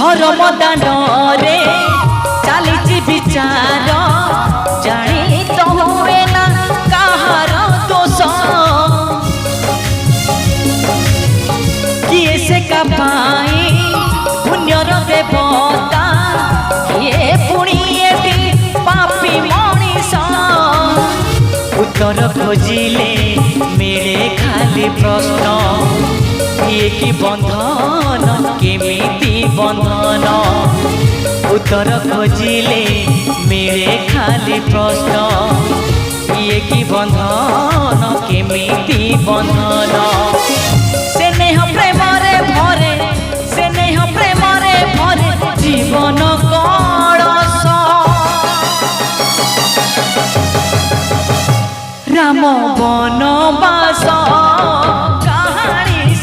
धर्म दांडरे चली विचार जानी तो हुए ना कहार दोष किए से का पाई पुण्यर देवता किए पुणी पापी मनीष उत्तर खोजिले मिले खाली प्रश्न ये कि बंधन केमिति बंधन उत्तर खोजिले मिले खाली प्रश्न ये कि बंधन केमिति बंधन।